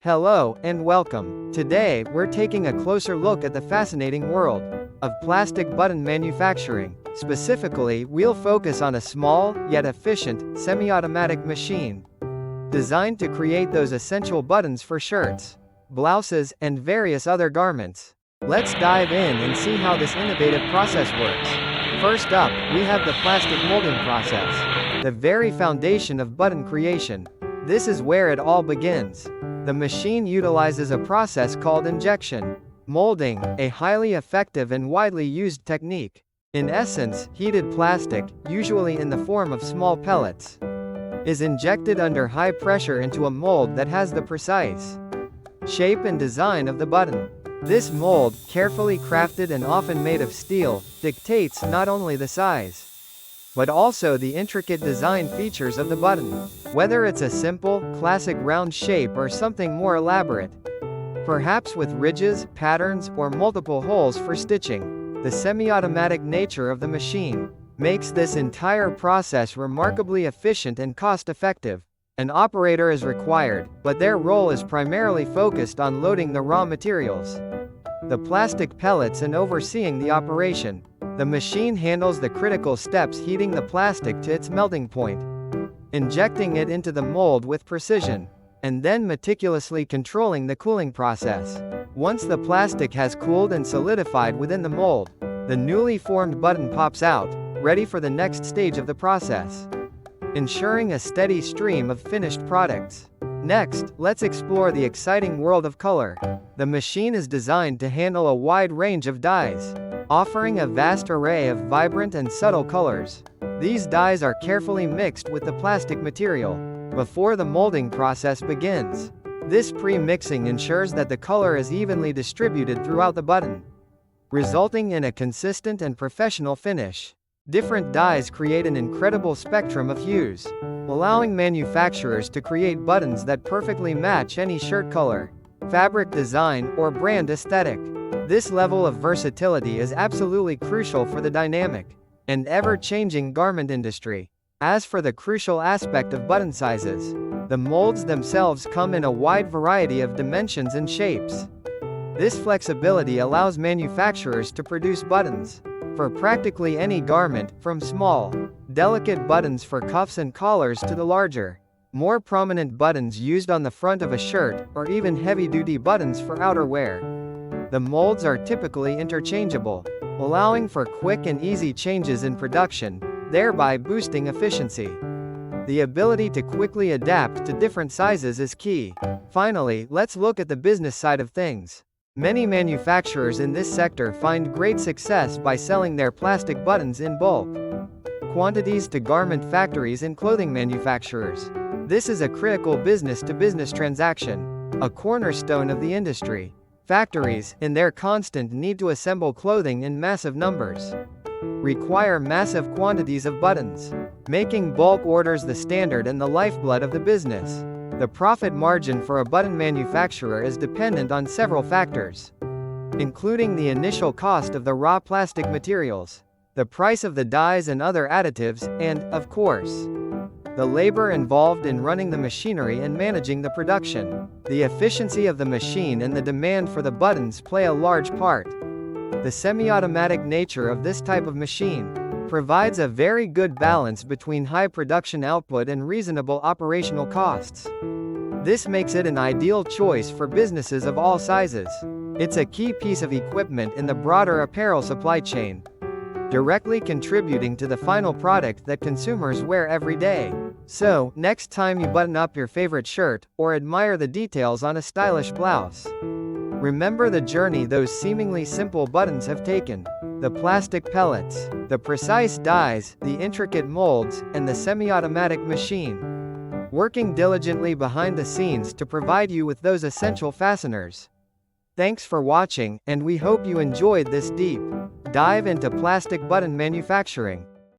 Hello, and welcome. Today, we're taking a closer look at the fascinating world of plastic button manufacturing. Specifically, we'll focus on a small, yet efficient, semi-automatic machine designed to create those essential buttons for shirts, blouses, and various other garments. Let's dive in and see how this innovative process works. First up, we have the plastic molding process, the very foundation of button creation. This is where it all begins. The machine utilizes a process called injection molding, a highly effective and widely used technique. In essence, heated plastic, usually in the form of small pellets, is injected under high pressure into a mold that has the precise shape and design of the button. This mold, carefully crafted and often made of steel, dictates not only the size, but also the intricate design features of the button. Whether it's a simple, classic round shape or something more elaborate, perhaps with ridges, patterns, or multiple holes for stitching, the semi-automatic nature of the machine makes this entire process remarkably efficient and cost-effective. An operator is required, but their role is primarily focused on loading the raw materials, the plastic pellets, and overseeing the operation. The machine handles the critical steps, heating the plastic to its melting point, injecting it into the mold with precision, and then meticulously controlling the cooling process. Once the plastic has cooled and solidified within the mold, the newly formed button pops out, ready for the next stage of the process, ensuring a steady stream of finished products. Next, let's explore the exciting world of color. The machine is designed to handle a wide range of dyes, offering a vast array of vibrant and subtle colors. These dyes are carefully mixed with the plastic material before the molding process begins. This pre-mixing ensures that the color is evenly distributed throughout the button, resulting in a consistent and professional finish. Different dyes create an incredible spectrum of hues, allowing manufacturers to create buttons that perfectly match any shirt color, fabric design, or brand aesthetic. This level of versatility is absolutely crucial for the dynamic and ever-changing garment industry. As for the crucial aspect of button sizes, the molds themselves come in a wide variety of dimensions and shapes. This flexibility allows manufacturers to produce buttons for practically any garment, from small, delicate buttons for cuffs and collars to the larger, more prominent buttons used on the front of a shirt, or even heavy-duty buttons for outerwear. The molds are typically interchangeable, allowing for quick and easy changes in production, thereby boosting efficiency. The ability to quickly adapt to different sizes is key. Finally, let's look at the business side of things. Many manufacturers in this sector find great success by selling their plastic buttons in bulk quantities to garment factories and clothing manufacturers. This is a critical business-to-business transaction, a cornerstone of the industry. Factories, in their constant need to assemble clothing in massive numbers, require massive quantities of buttons, making bulk orders the standard and the lifeblood of the business. The profit margin for a button manufacturer is dependent on several factors, including the initial cost of the raw plastic materials, the price of the dyes and other additives, and, of course, the labor involved in running the machinery and managing the production. The efficiency of the machine and the demand for the buttons play a large part. The semi-automatic nature of this type of machine provides a very good balance between high production output and reasonable operational costs. This makes it an ideal choice for businesses of all sizes. It's a key piece of equipment in the broader apparel supply chain, directly contributing to the final product that consumers wear every day. So, next time you button up your favorite shirt, or admire the details on a stylish blouse, remember the journey those seemingly simple buttons have taken. The plastic pellets, the precise dyes, the intricate molds, and the semi-automatic machine, working diligently behind the scenes to provide you with those essential fasteners. Thanks for watching, and we hope you enjoyed this deep dive into plastic button manufacturing.